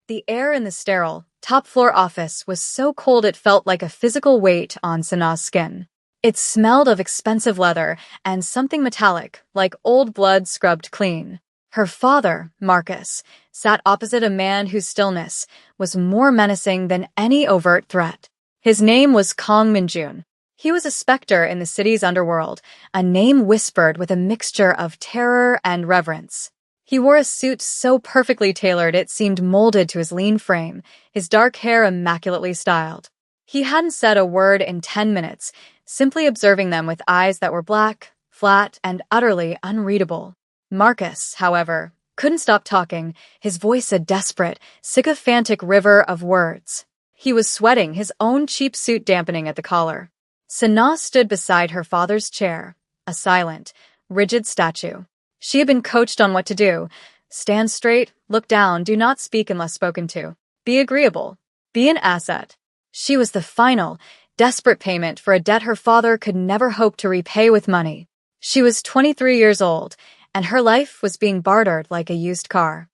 The air in the sterile, top-floor office was so cold it felt like a physical weight on Sanaa's skin. It smelled of expensive leather and something metallic, like old blood scrubbed clean. Her father, Marcus, sat opposite a man whose stillness was more menacing than any overt threat. His name was Kong Minjun. He was a specter in the city's underworld, a name whispered with a mixture of terror and reverence. He wore a suit so perfectly tailored it seemed molded to his lean frame, his dark hair immaculately styled. He hadn't said a word in 10 minutes, simply observing them with eyes that were black, flat, and utterly unreadable. Marcus, however, couldn't stop talking, his voice a desperate, sycophantic river of words. He was sweating, his own cheap suit dampening at the collar. Sanaa stood beside her father's chair, a silent, rigid statue. She had been coached on what to do. Stand straight, look down, do not speak unless spoken to. Be agreeable. Be an asset. She was the final, desperate payment for a debt her father could never hope to repay with money. She was 23 years old, and her life was being bartered like a used car.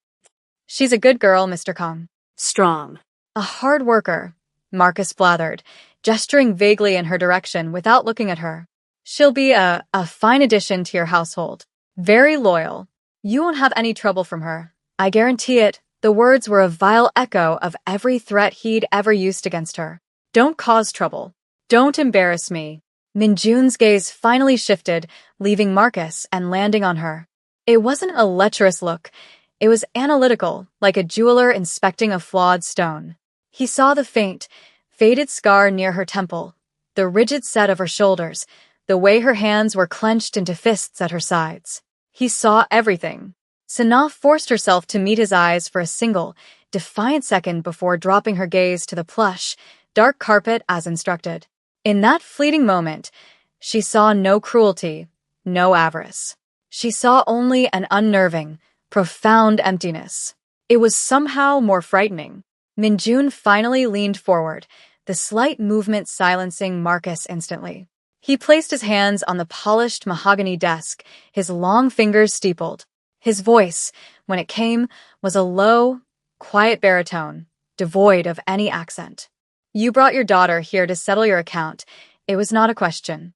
She's a good girl, Mr. Kong. Strong. A hard worker, Marcus blathered, gesturing vaguely in her direction without looking at her. She'll be a fine addition to your household. Very loyal. You won't have any trouble from her. I guarantee it. The words were a vile echo of every threat he'd ever used against her. Don't cause trouble. Don't embarrass me. Minjun's gaze finally shifted, leaving Marcus and landing on her. It wasn't a lecherous look. It was analytical, like a jeweler inspecting a flawed stone. He saw the faint, faded scar near her temple, the rigid set of her shoulders, the way her hands were clenched into fists at her sides. He saw everything. Sanaa forced herself to meet his eyes for a single, defiant second before dropping her gaze to the plush, dark carpet as instructed. In that fleeting moment, she saw no cruelty, no avarice. She saw only an unnerving, profound emptiness. It was somehow more frightening. Minjun finally leaned forward, the slight movement silencing Marcus instantly. He placed his hands on the polished mahogany desk, his long fingers steepled. His voice, when it came, was a low, quiet baritone, devoid of any accent. You brought your daughter here to settle your account. It was not a question.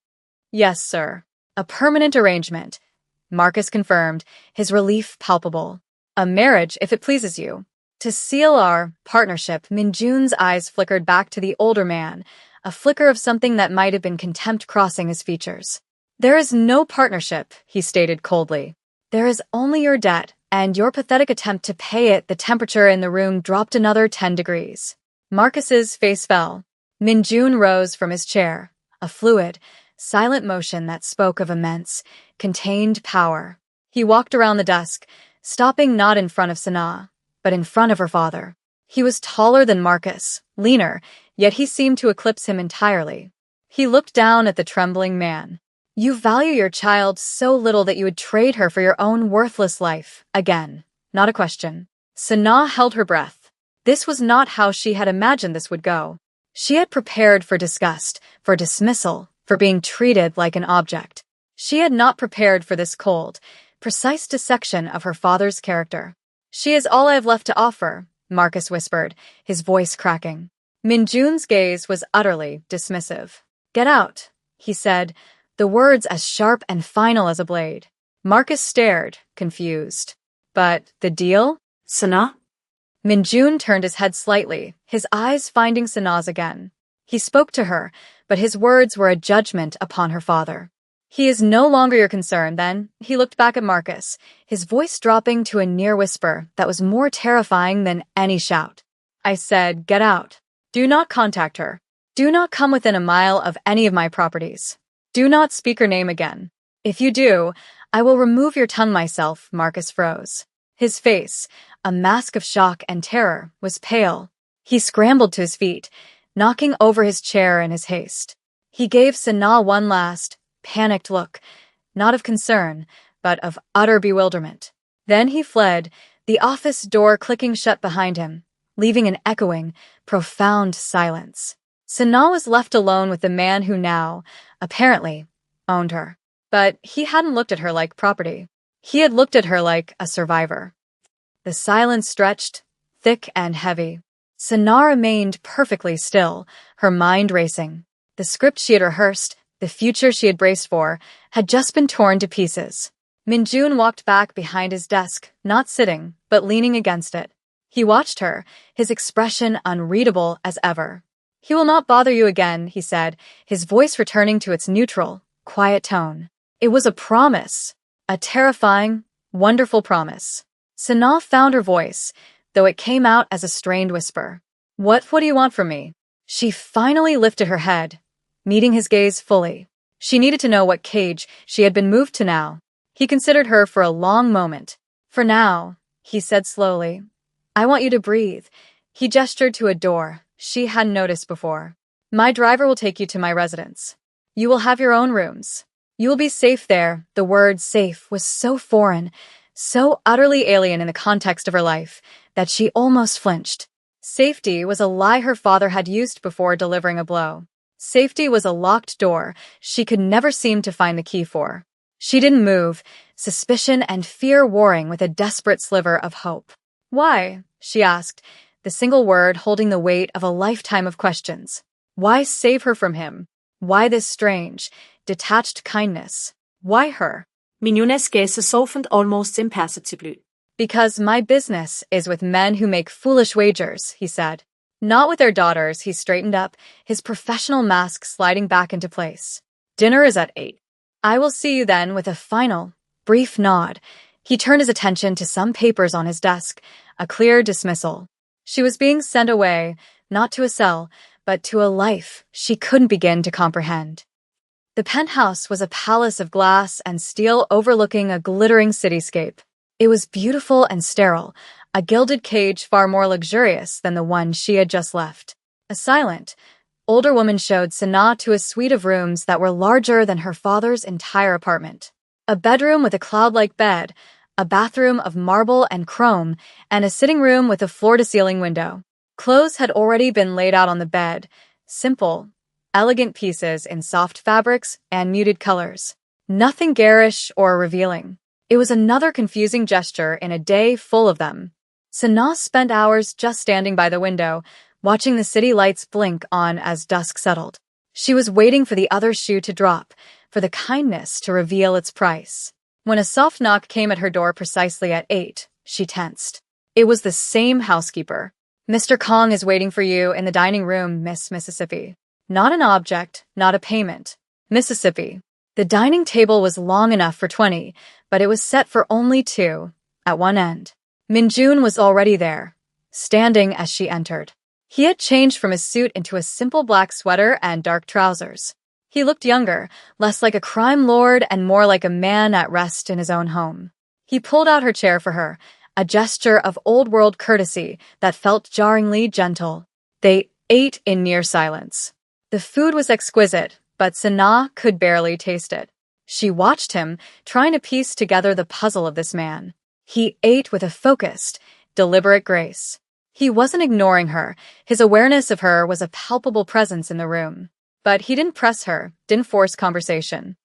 Yes, sir. A permanent arrangement, Marcus confirmed, his relief palpable. A marriage, if it pleases you. To seal our partnership, Minjun's eyes flickered back to the older man, a flicker of something that might have been contempt crossing his features. There is no partnership, he stated coldly. There is only your debt, and your pathetic attempt to pay it. The temperature in the room dropped another 10 degrees. Marcus's face fell. Minjun rose from his chair, a fluid, silent motion that spoke of immense, contained power. He walked around the desk, stopping not in front of Sanaa, but in front of her father. He was taller than Marcus, leaner, yet he seemed to eclipse him entirely. He looked down at the trembling man. You value your child so little that you would trade her for your own worthless life. Again, not a question. Sanaa held her breath. This was not how she had imagined this would go. She had prepared for disgust, for dismissal, for being treated like an object. She had not prepared for this cold, precise dissection of her father's character. She is all I have left to offer, Marcus whispered, his voice cracking. Minjun's gaze was utterly dismissive. Get out, he said, the words as sharp and final as a blade. Marcus stared, confused. But the deal? Sanaa? Minjun turned his head slightly, his eyes finding Sanaa's again. He spoke to her, but his words were a judgment upon her father. He is no longer your concern, then. He looked back at Marcus, his voice dropping to a near whisper that was more terrifying than any shout. I said, get out. Do not contact her. Do not come within a mile of any of my properties. Do not speak her name again. If you do, I will remove your tongue myself. Marcus froze. His face, a mask of shock and terror, was pale. He scrambled to his feet, knocking over his chair in his haste. He gave Sanaa one last, panicked look, not of concern, but of utter bewilderment. Then he fled, the office door clicking shut behind him, leaving an echoing, profound silence. Sanaa was left alone with the man who now, apparently, owned her. But he hadn't looked at her like property. He had looked at her like a survivor. The silence stretched, thick and heavy. Sana remained perfectly still, her mind racing. The script she had rehearsed, the future she had braced for, had just been torn to pieces. Minjun walked back behind his desk, not sitting, but leaning against it. He watched her, his expression unreadable as ever. "He will not bother you again," he said, his voice returning to its neutral, quiet tone. It was a promise. A terrifying, wonderful promise. Sana found her voice, though it came out as a strained whisper. What do you want from me?" She finally lifted her head, meeting his gaze fully. She needed to know what cage she had been moved to now. He considered her for a long moment. "For now," he said slowly, "I want you to breathe." He gestured to a door she hadn't noticed before. "My driver will take you to my residence. You will have your own rooms. You will be safe there." The word safe was so foreign, so utterly alien in the context of her life, that she almost flinched. Safety was a lie her father had used before delivering a blow. Safety was a locked door she could never seem to find the key for. She didn't move, suspicion and fear warring with a desperate sliver of hope. "Why?" she asked, the single word holding the weight of a lifetime of questions. Why save her from him? Why this strange, detached kindness? Why her? Minjones gaze softened almost imperceptibly. "Because my business is with men who make foolish wagers," he said. "Not with their daughters." He straightened up, his professional mask sliding back into place. "Dinner is at 8. I will see you then." With a final, brief nod, he turned his attention to some papers on his desk, a clear dismissal. She was being sent away, not to a cell, but to a life she couldn't begin to comprehend. The penthouse was a palace of glass and steel overlooking a glittering cityscape. It was beautiful and sterile, a gilded cage far more luxurious than the one she had just left. A silent, older woman showed Sana to a suite of rooms that were larger than her father's entire apartment. A bedroom with a cloud-like bed, a bathroom of marble and chrome, and a sitting room with a floor-to-ceiling window. Clothes had already been laid out on the bed, simple, elegant pieces in soft fabrics and muted colors. Nothing garish or revealing. It was another confusing gesture in a day full of them. Sana spent hours just standing by the window, watching the city lights blink on as dusk settled. She was waiting for the other shoe to drop, for the kindness to reveal its price. When a soft knock came at her door precisely at 8, she tensed. It was the same housekeeper. "Mr. Kong is waiting for you in the dining room, Miss Mississippi." Not an object, not a payment. Mississippi. The dining table was long enough for 20, but it was set for only 2, at one end. Minjun was already there, standing as she entered. He had changed from his suit into a simple black sweater and dark trousers. He looked younger, less like a crime lord and more like a man at rest in his own home. He pulled out her chair for her, a gesture of old-world courtesy that felt jarringly gentle. They ate in near silence. The food was exquisite, but Sana could barely taste it. She watched him, trying to piece together the puzzle of this man. He ate with a focused, deliberate grace. He wasn't ignoring her. His awareness of her was a palpable presence in the room. But he didn't press her, didn't force conversation.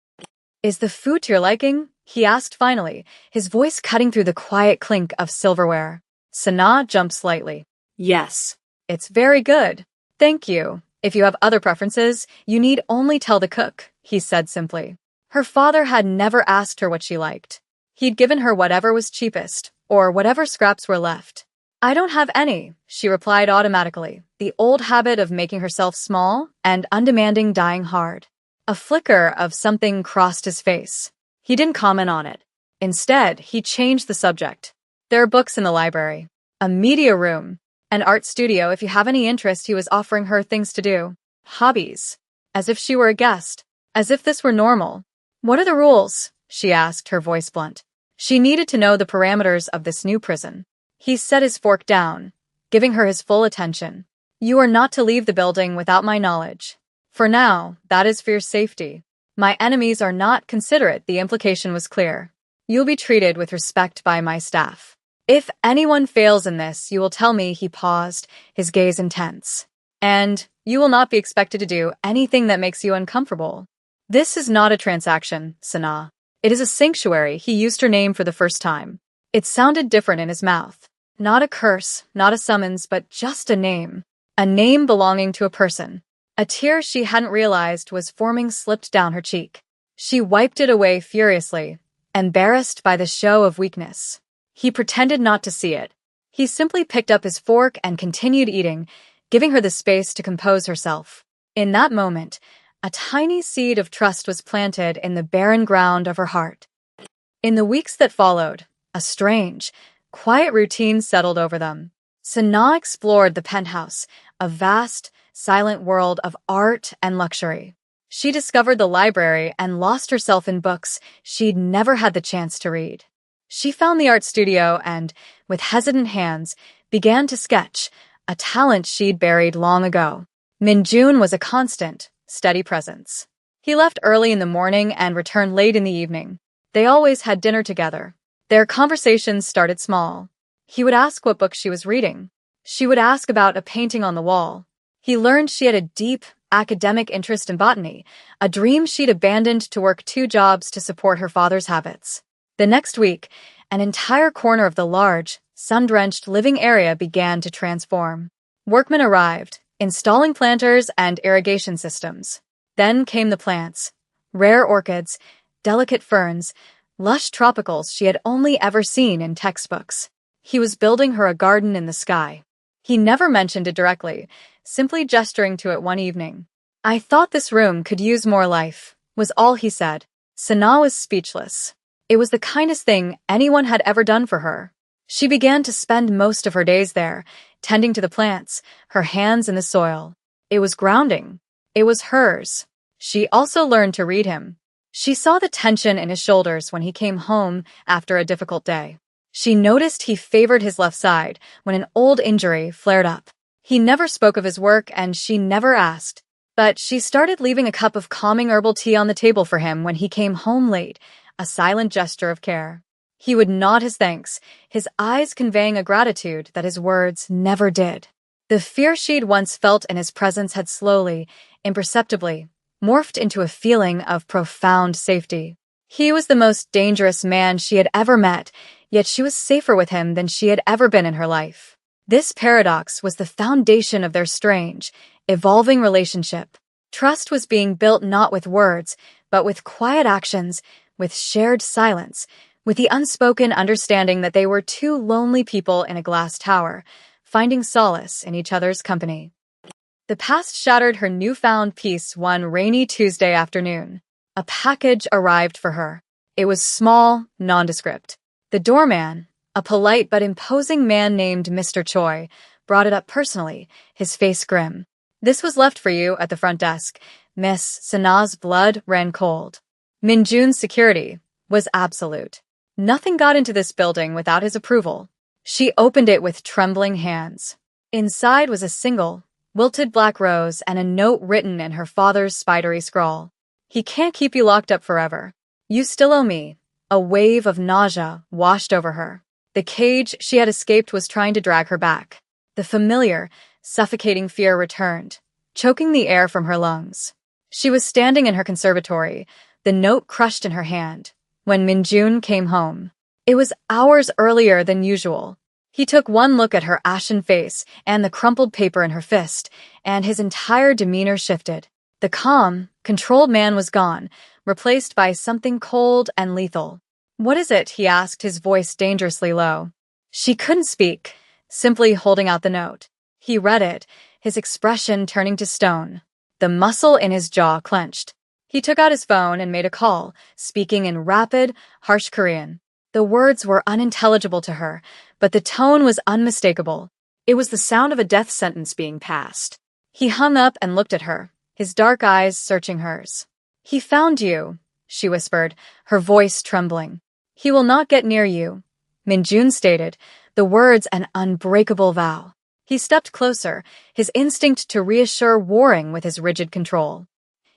"Is the food to your liking?" he asked finally, his voice cutting through the quiet clink of silverware. Sana jumped slightly. "Yes." "It's very good. Thank you. If you have other preferences, you need only tell the cook," he said simply. Her father had never asked her what she liked. He'd given her whatever was cheapest, or whatever scraps were left. "I don't have any," she replied automatically, the old habit of making herself small and undemanding dying hard. A flicker of something crossed his face. He didn't comment on it. Instead, he changed the subject. "There are books in the library. A media room. An art studio if you have any interest." He was offering her things to do. Hobbies. As if she were a guest. As if this were normal. "What are the rules?" she asked, her voice blunt. She needed to know the parameters of this new prison. He set his fork down, giving her his full attention. "You are not to leave the building without my knowledge. For now, that is for your safety. My enemies are not considerate." The implication was clear. "You'll be treated with respect by my staff. If anyone fails in this, you will tell me." He paused, his gaze intense. "And you will not be expected to do anything that makes you uncomfortable. This is not a transaction, Sana. It is a sanctuary." He used her name for the first time. It sounded different in his mouth. Not a curse, not a summons, but just a name. A name belonging to a person. A tear she hadn't realized was forming slipped down her cheek. She wiped it away furiously, embarrassed by the show of weakness. He pretended not to see it. He simply picked up his fork and continued eating, giving her the space to compose herself. In that moment, a tiny seed of trust was planted in the barren ground of her heart. In the weeks that followed, a strange, quiet routine settled over them. Sanaa explored the penthouse, a vast, silent world of art and luxury. She discovered the library and lost herself in books she'd never had the chance to read. She found the art studio and, with hesitant hands, began to sketch, a talent she'd buried long ago. Minjun was a constant, steady presence. He left early in the morning and returned late in the evening. They always had dinner together. Their conversations started small. He would ask what book she was reading. She would ask about a painting on the wall. He learned she had a deep, academic interest in botany, a dream she'd abandoned to work 2 jobs to support her father's habits. The next week, an entire corner of the large, sun-drenched living area began to transform. Workmen arrived, installing planters and irrigation systems. Then came the plants. Rare orchids, delicate ferns, lush tropicals she had only ever seen in textbooks. He was building her a garden in the sky. He never mentioned it directly, simply gesturing to it one evening. "I thought this room could use more life," was all he said. Sanaa was speechless. It was the kindest thing anyone had ever done for her. She began to spend most of her days there, tending to the plants, her hands in the soil. It was grounding. It was hers. She also learned to read him. She saw the tension in his shoulders when he came home after a difficult day. She noticed he favored his left side when an old injury flared up. He never spoke of his work and she never asked. But she started leaving a cup of calming herbal tea on the table for him when he came home late, a silent gesture of care. He would nod his thanks, his eyes conveying a gratitude that his words never did. The fear she'd once felt in his presence had slowly, imperceptibly, morphed into a feeling of profound safety. He was the most dangerous man she had ever met, yet she was safer with him than she had ever been in her life. This paradox was the foundation of their strange, evolving relationship. Trust was being built not with words, but with quiet actions, with shared silence, with the unspoken understanding that they were 2 lonely people in a glass tower, finding solace in each other's company. The past shattered her newfound peace one rainy Tuesday afternoon. A package arrived for her. It was small, nondescript. The doorman, a polite but imposing man named Mr. Choi, brought it up personally, his face grim. "This was left for you at the front desk." Miss Sanaa's blood ran cold. Minjun's security was absolute. Nothing got into this building without his approval. She opened it with trembling hands. Inside was a single, wilted black rose and a note written in her father's spidery scrawl. "He can't keep you locked up forever. You still owe me." A wave of nausea washed over her. The cage she had escaped was trying to drag her back. The familiar, suffocating fear returned, choking the air from her lungs. She was standing in her conservatory, the note crushed in her hand, when Minjun came home. It was hours earlier than usual. He took one look at her ashen face and the crumpled paper in her fist, and his entire demeanor shifted. The calm, controlled man was gone, replaced by something cold and lethal. "What is it?" he asked, his voice dangerously low. She couldn't speak, simply holding out the note. He read it, his expression turning to stone. The muscle in his jaw clenched. He took out his phone and made a call, speaking in rapid, harsh Korean. The words were unintelligible to her, but the tone was unmistakable. It was the sound of a death sentence being passed. He hung up and looked at her, his dark eyes searching hers. "He found you," she whispered, her voice trembling. "He will not get near you," Minjun stated, the words an unbreakable vow. He stepped closer, his instinct to reassure warring with his rigid control.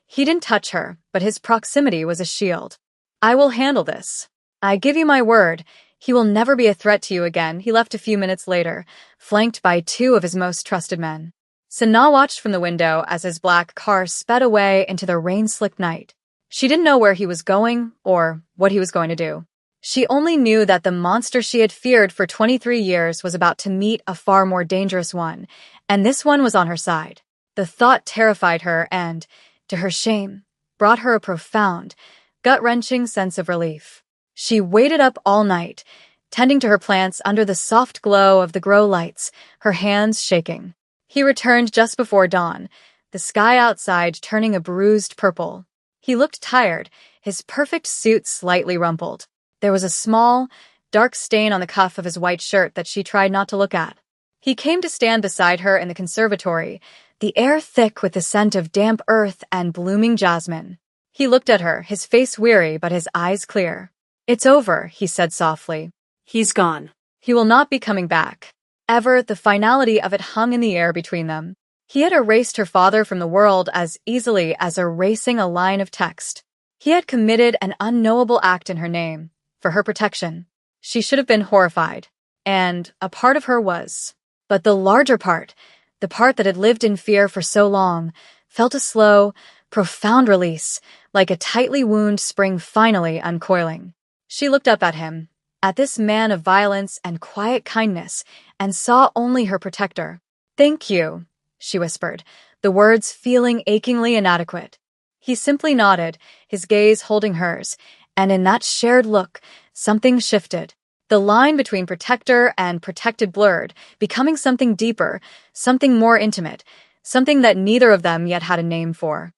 He didn't touch her, but his proximity was a shield. "I will handle this. I give you my word. He will never be a threat to you again." He left a few minutes later, flanked by 2 of his most trusted men. Sanaa watched from the window as his black car sped away into the rain-slicked night. She didn't know where he was going or what he was going to do. She only knew that the monster she had feared for 23 years was about to meet a far more dangerous one, and this one was on her side. The thought terrified her and, to her shame, brought her a profound, gut-wrenching sense of relief. She waited up all night, tending to her plants under the soft glow of the grow lights, her hands shaking. He returned just before dawn, the sky outside turning a bruised purple. He looked tired, his perfect suit slightly rumpled. There was a small, dark stain on the cuff of his white shirt that she tried not to look at. He came to stand beside her in the conservatory, the air thick with the scent of damp earth and blooming jasmine. He looked at her, his face weary but his eyes clear. "It's over," he said softly. He's gone. He will not be coming back. Ever, the finality of it hung in the air between them. He had erased her father from the world as easily as erasing a line of text. He had committed an unknowable act in her name, for her protection. She should have been horrified, and a part of her was. But the larger part, the part that had lived in fear for so long, felt a slow, profound release, like a tightly wound spring finally uncoiling. She looked up at him, at this man of violence and quiet kindness, and saw only her protector. "Thank you," she whispered, the words feeling achingly inadequate. He simply nodded, his gaze holding hers, and in that shared look, something shifted. The line between protector and protected blurred, becoming something deeper, something more intimate, something that neither of them yet had a name for.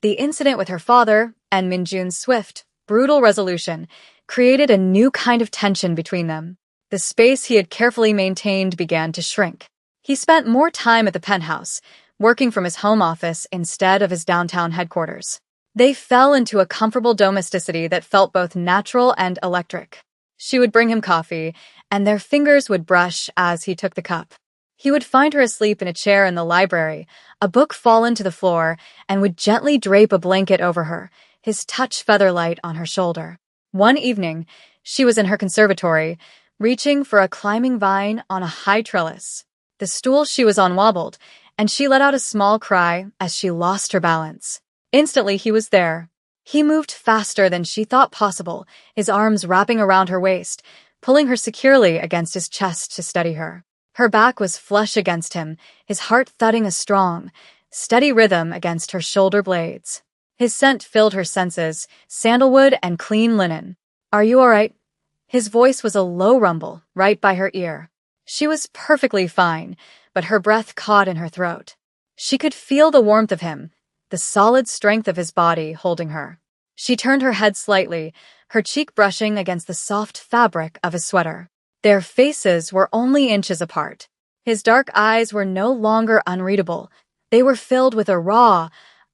The incident with her father, and Minjun's swift, brutal resolution, created a new kind of tension between them. The space he had carefully maintained began to shrink. He spent more time at the penthouse, working from his home office instead of his downtown headquarters. They fell into a comfortable domesticity that felt both natural and electric. She would bring him coffee, and their fingers would brush as he took the cup. He would find her asleep in a chair in the library, a book fallen to the floor, and would gently drape a blanket over her, his touch featherlight on her shoulder. One evening, she was in her conservatory, reaching for a climbing vine on a high trellis. The stool she was on wobbled, and she let out a small cry as she lost her balance. Instantly, he was there. He moved faster than she thought possible, his arms wrapping around her waist, pulling her securely against his chest to steady her. Her back was flush against him, his heart thudding a strong, steady rhythm against her shoulder blades. His scent filled her senses, sandalwood and clean linen. "Are you all right?" His voice was a low rumble, right by her ear. She was perfectly fine, but her breath caught in her throat. She could feel the warmth of him, the solid strength of his body holding her. She turned her head slightly, her cheek brushing against the soft fabric of his sweater. Their faces were only inches apart. His dark eyes were no longer unreadable. They were filled with a raw,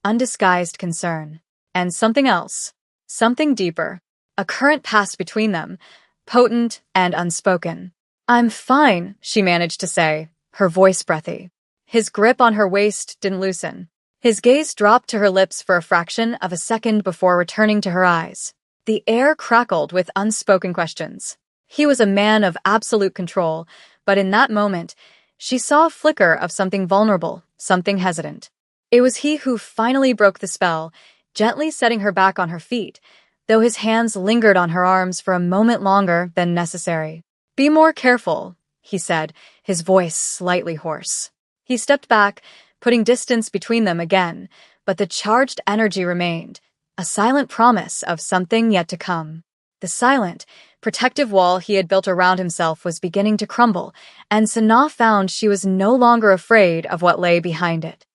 undisguised concern. And something else. Something deeper. A current passed between them, potent and unspoken. "I'm fine," she managed to say, her voice breathy. His grip on her waist didn't loosen. His gaze dropped to her lips for a fraction of a second before returning to her eyes. The air crackled with unspoken questions. He was a man of absolute control, but in that moment, she saw a flicker of something vulnerable, something hesitant. It was he who finally broke the spell, gently setting her back on her feet, though his hands lingered on her arms for a moment longer than necessary. "Be more careful," he said, his voice slightly hoarse. He stepped back, putting distance between them again, but the charged energy remained, a silent promise of something yet to come. The silent, protective wall he had built around himself was beginning to crumble, and Sanaa found she was no longer afraid of what lay behind it.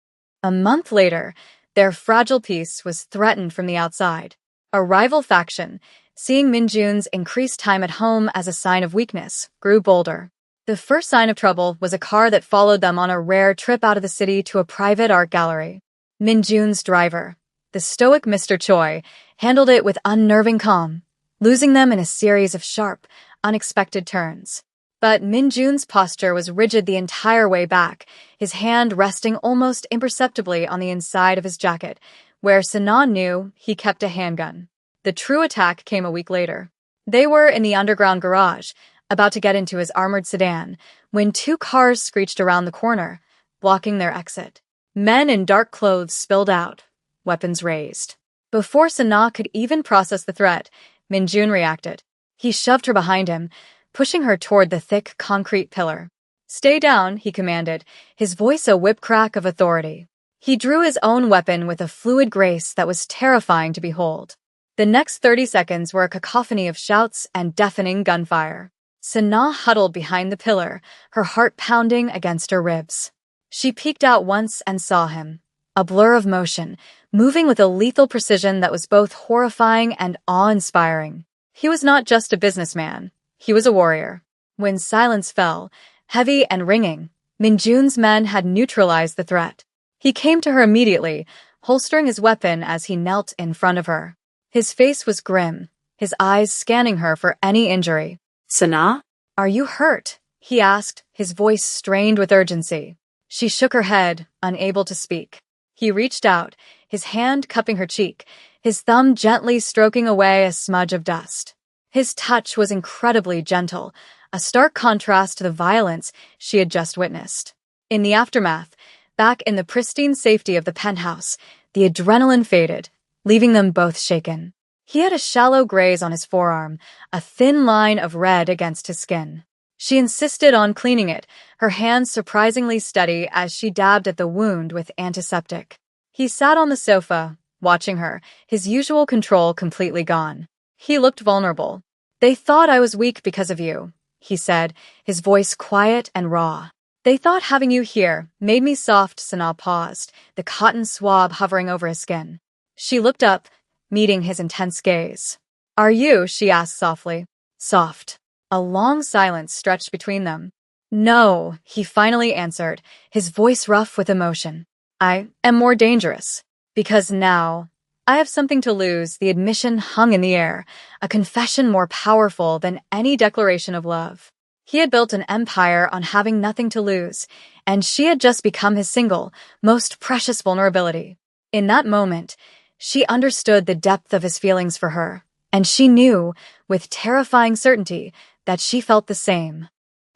A month later, their fragile peace was threatened from the outside. A rival faction, seeing Minjun's increased time at home as a sign of weakness, grew bolder. The first sign of trouble was a car that followed them on a rare trip out of the city to a private art gallery. Minjun's driver, the stoic Mr. Choi, handled it with unnerving calm, losing them in a series of sharp, unexpected turns. But Minjun's posture was rigid the entire way back, his hand resting almost imperceptibly on the inside of his jacket, where Sanaa knew he kept a handgun. The true attack came a week later. They were in the underground garage, about to get into his armored sedan, when two cars screeched around the corner, blocking their exit. Men in dark clothes spilled out, weapons raised. Before Sanaa could even process the threat, Minjun reacted. He shoved her behind him, pushing her toward the thick concrete pillar. "Stay down," he commanded, his voice a whip crack of authority. He drew his own weapon with a fluid grace that was terrifying to behold. The next 30 seconds were a cacophony of shouts and deafening gunfire. Sanaa huddled behind the pillar, her heart pounding against her ribs. She peeked out once and saw him, a blur of motion, moving with a lethal precision that was both horrifying and awe-inspiring. He was not just a businessman. He was a warrior. When silence fell, heavy and ringing, Minjun's men had neutralized the threat. He came to her immediately, holstering his weapon as he knelt in front of her. His face was grim, his eyes scanning her for any injury. "Sanaa?" "Are you hurt?" he asked, his voice strained with urgency. She shook her head, unable to speak. He reached out, his hand cupping her cheek, his thumb gently stroking away a smudge of dust. His touch was incredibly gentle, a stark contrast to the violence she had just witnessed. In the aftermath, back in the pristine safety of the penthouse, the adrenaline faded, leaving them both shaken. He had a shallow graze on his forearm, a thin line of red against his skin. She insisted on cleaning it, her hands surprisingly steady as she dabbed at the wound with antiseptic. He sat on the sofa, watching her, his usual control completely gone. He looked vulnerable. "They thought I was weak because of you," he said, his voice quiet and raw. "They thought having you here made me soft." Sanaa paused, the cotton swab hovering over his skin. She looked up, meeting his intense gaze. "Are you?" she asked softly. "Soft." A long silence stretched between them. "No," he finally answered, his voice rough with emotion. "I am more dangerous. Because now, I have something to lose." The admission hung in the air, a confession more powerful than any declaration of love. He had built an empire on having nothing to lose, and she had just become his single, most precious vulnerability. In that moment, she understood the depth of his feelings for her, and she knew, with terrifying certainty, that she felt the same.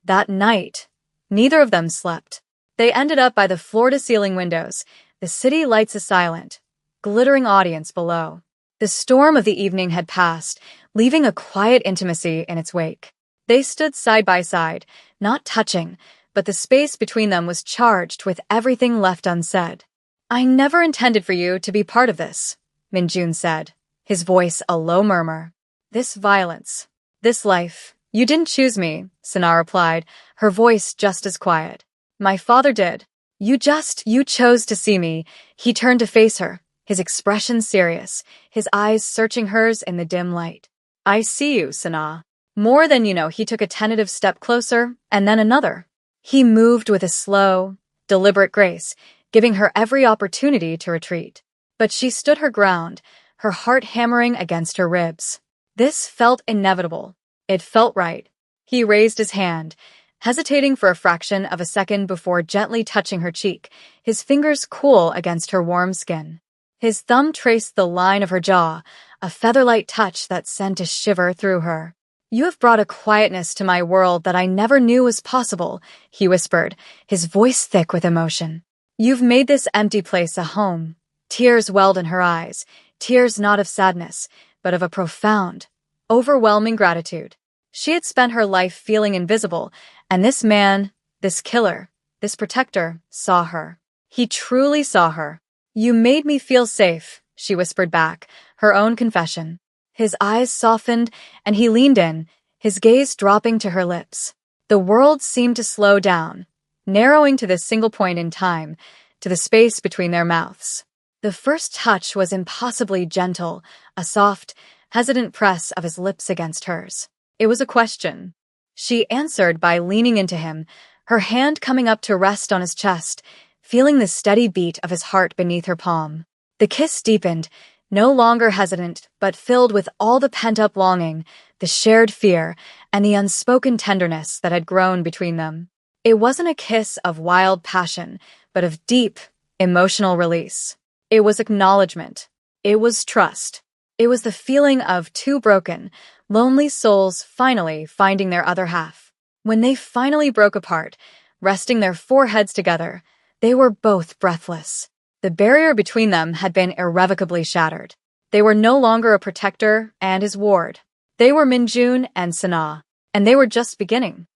That night, neither of them slept. They ended up by the floor-to-ceiling windows, the city lights a silent, glittering audience below. The storm of the evening had passed, leaving a quiet intimacy in its wake. They stood side by side, not touching, but the space between them was charged with everything left unsaid. "I never intended for you to be part of this," Minjun said, his voice a low murmur. "This violence, this life, you didn't choose me," Sanaa replied, her voice just as quiet. "My father did. You chose to see me." He turned to face her, his expression serious, his eyes searching hers in the dim light. "I see you, Sanaa. More than you know." He took a tentative step closer, and then another. He moved with a slow, deliberate grace, giving her every opportunity to retreat. But she stood her ground, her heart hammering against her ribs. This felt inevitable. It felt right. He raised his hand, hesitating for a fraction of a second before gently touching her cheek, his fingers cool against her warm skin. His thumb traced the line of her jaw, a feather-light touch that sent a shiver through her. "You have brought a quietness to my world that I never knew was possible," he whispered, his voice thick with emotion. "You've made this empty place a home." Tears welled in her eyes, tears not of sadness, but of a profound, overwhelming gratitude. She had spent her life feeling invisible, and this man, this killer, this protector, saw her. He truly saw her. "You made me feel safe," she whispered back, her own confession. His eyes softened, and he leaned in, his gaze dropping to her lips. The world seemed to slow down, narrowing to this single point in time, to the space between their mouths. The first touch was impossibly gentle, a soft, hesitant press of his lips against hers. It was a question. She answered by leaning into him, her hand coming up to rest on his chest, feeling the steady beat of his heart beneath her palm. The kiss deepened, no longer hesitant, but filled with all the pent-up longing, the shared fear, and the unspoken tenderness that had grown between them. It wasn't a kiss of wild passion, but of deep, emotional release. It was acknowledgement. It was trust. It was the feeling of two broken, lonely souls finally finding their other half. When they finally broke apart, resting their foreheads together, they were both breathless. The barrier between them had been irrevocably shattered. They were no longer a protector and his ward. They were Minjun and Sana, and they were just beginning.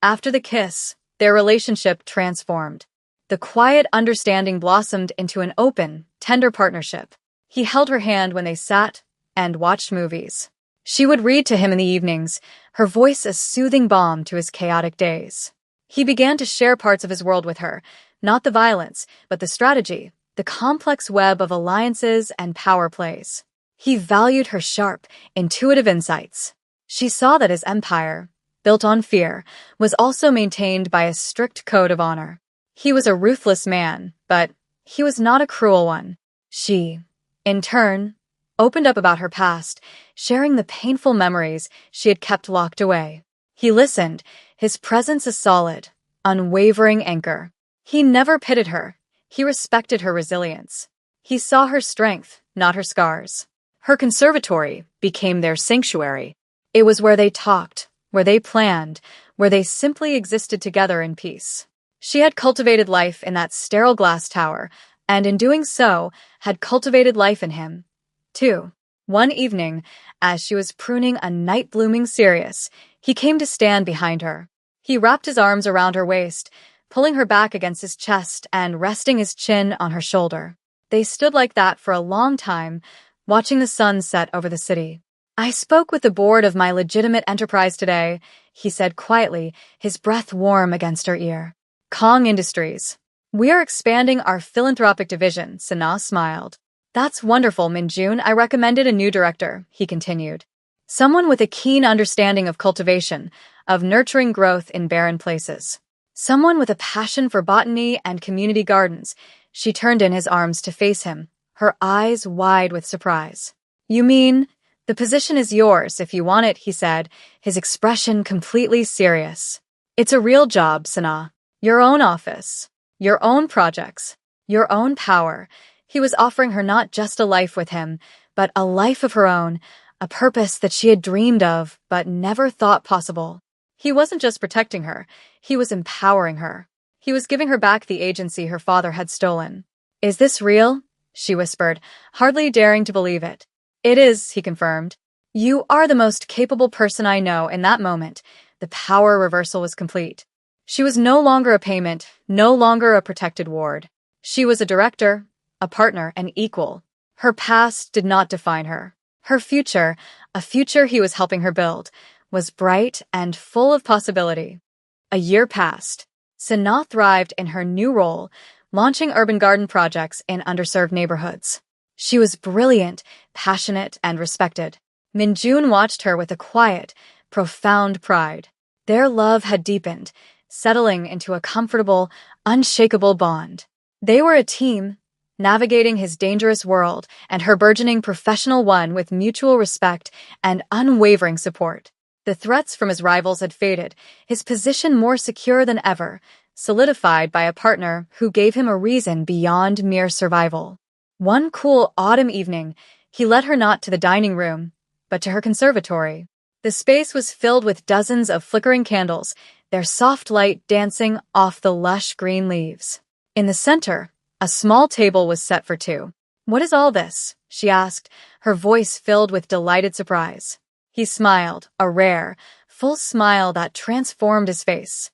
After the kiss, their relationship transformed. The quiet understanding blossomed into an open, tender partnership. He held her hand when they sat and watched movies. She would read to him in the evenings, her voice a soothing balm to his chaotic days. He began to share parts of his world with her, not the violence, but the strategy, the complex web of alliances and power plays. He valued her sharp, intuitive insights. She saw that his empire, built on fear, was also maintained by a strict code of honor. He was a ruthless man, but he was not a cruel one. She, in turn, opened up about her past, sharing the painful memories she had kept locked away. He listened, his presence a solid, unwavering anchor. He never pitted her. He respected her resilience. He saw her strength, not her scars. Her conservatory became their sanctuary. It was where they talked, where they planned, where they simply existed together in peace. She had cultivated life in that sterile glass tower, and in doing so, had cultivated life in him, too. One evening, as she was pruning a night-blooming cereus, he came to stand behind her. He wrapped his arms around her waist, pulling her back against his chest and resting his chin on her shoulder. They stood like that for a long time, watching the sun set over the city. "I spoke with the board of my legitimate enterprise today," he said quietly, his breath warm against her ear. "Kong Industries. We are expanding our philanthropic division," Sana smiled. "That's wonderful, Minjun. I recommended a new director," he continued. "Someone with a keen understanding of cultivation, of nurturing growth in barren places. Someone with a passion for botany and community gardens." She turned in his arms to face him, her eyes wide with surprise. "You mean, the position is yours if you want it," he said, his expression completely serious. "It's a real job, Sana. Your own office, your own projects, your own power." He was offering her not just a life with him, but a life of her own, a purpose that she had dreamed of but never thought possible. He wasn't just protecting her, he was empowering her. He was giving her back the agency her father had stolen. "Is this real?" she whispered, hardly daring to believe it. "It is," he confirmed. "You are the most capable person I know." In that moment, the power reversal was complete. She was no longer a payment, no longer a protected ward. She was a director, a partner, an equal. Her past did not define her. Her future, a future he was helping her build, was bright and full of possibility. A year passed. Sana thrived in her new role, launching urban garden projects in underserved neighborhoods. She was brilliant, passionate, and respected. Minjun watched her with a quiet, profound pride. Their love had deepened, settling into a comfortable, unshakable bond. They were a team, navigating his dangerous world and her burgeoning professional one with mutual respect and unwavering support. The threats from his rivals had faded, his position more secure than ever, solidified by a partner who gave him a reason beyond mere survival. One cool autumn evening, he led her not to the dining room, but to her conservatory. The space was filled with dozens of flickering candles, their soft light dancing off the lush green leaves. In the center, a small table was set for two. "What is all this?" she asked, her voice filled with delighted surprise. He smiled, a rare, full smile that transformed his face.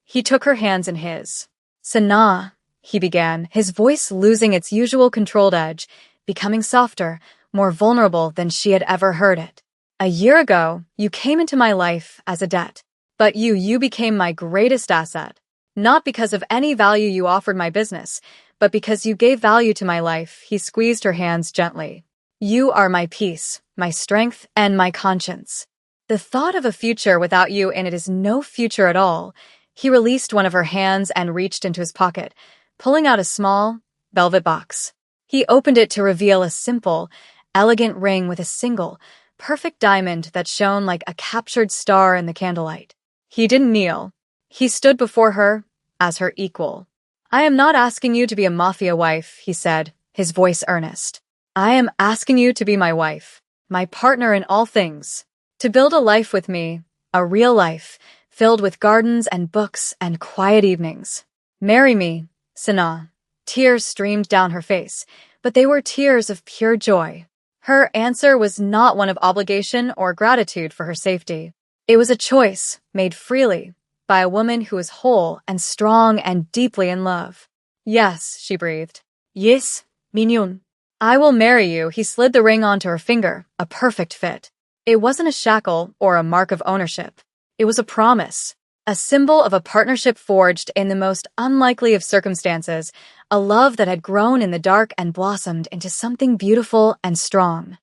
He took her hands in his. "Sana," he began, his voice losing its usual controlled edge, becoming softer, more vulnerable than she had ever heard it. "A year ago, you came into my life as a debt. But you became my greatest asset. Not because of any value you offered my business, but because you gave value to my life." He squeezed her hands gently. "You are my peace, my strength, and my conscience. The thought of a future without you in it is no future at all." He released one of her hands and reached into his pocket, pulling out a small, velvet box. He opened it to reveal a simple, elegant ring with a single, perfect diamond that shone like a captured star in the candlelight. He didn't kneel. He stood before her as her equal. "I am not asking you to be a Mafia wife," he said, his voice earnest. "I am asking you to be my wife, my partner in all things. To build a life with me, a real life, filled with gardens and books and quiet evenings. Marry me, Sana." Tears streamed down her face, but they were tears of pure joy. Her answer was not one of obligation or gratitude for her safety. It was a choice made freely by a woman who was whole and strong and deeply in love. Yes, she breathed. Yes, mignon. I will marry you. He slid the ring onto her finger, a perfect fit. It wasn't a shackle or a mark of ownership. It was a promise, a symbol of a partnership forged in the most unlikely of circumstances, a love that had grown in the dark and blossomed into something beautiful and strong.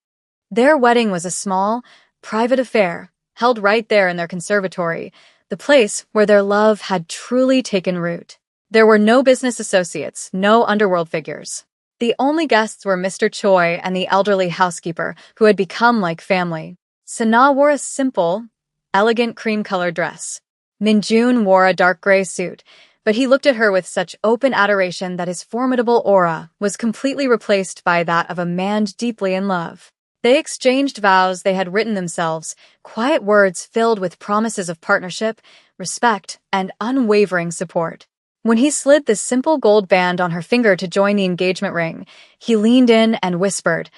Their wedding was a small, private affair, held right there in their conservatory, the place where their love had truly taken root. There were no business associates, no underworld figures. The only guests were Mr. Choi and the elderly housekeeper, who had become like family. Sana wore a simple, elegant cream-colored dress. Minjun wore a dark gray suit, but he looked at her with such open adoration that his formidable aura was completely replaced by that of a man deeply in love. They exchanged vows they had written themselves, quiet words filled with promises of partnership, respect, and unwavering support. When he slid the simple gold band on her finger to join the engagement ring, he leaned in and whispered,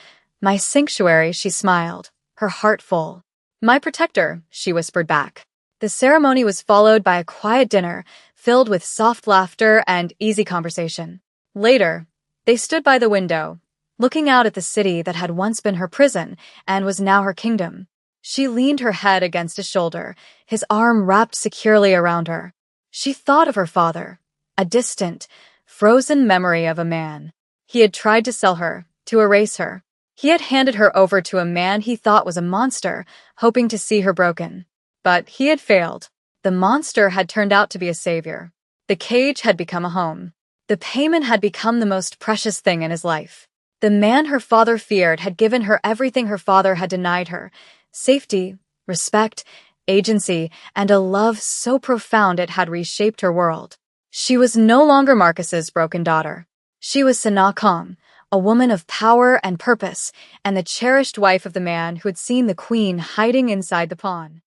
"My sanctuary," she smiled, her heart full. "My protector," she whispered back. The ceremony was followed by a quiet dinner, filled with soft laughter and easy conversation. Later, they stood by the window, looking out at the city that had once been her prison and was now her kingdom. She leaned her head against his shoulder, his arm wrapped securely around her. She thought of her father, a distant, frozen memory of a man. He had tried to sell her, to erase her. He had handed her over to a man he thought was a monster, hoping to see her broken. But he had failed. The monster had turned out to be a savior. The cage had become a home. The payment had become the most precious thing in his life. The man her father feared had given her everything her father had denied her: safety, respect, agency, and a love so profound it had reshaped her world. She was no longer Marcus's broken daughter. She was Sana Kong, a woman of power and purpose, and the cherished wife of the man who had seen the queen hiding inside the pawn.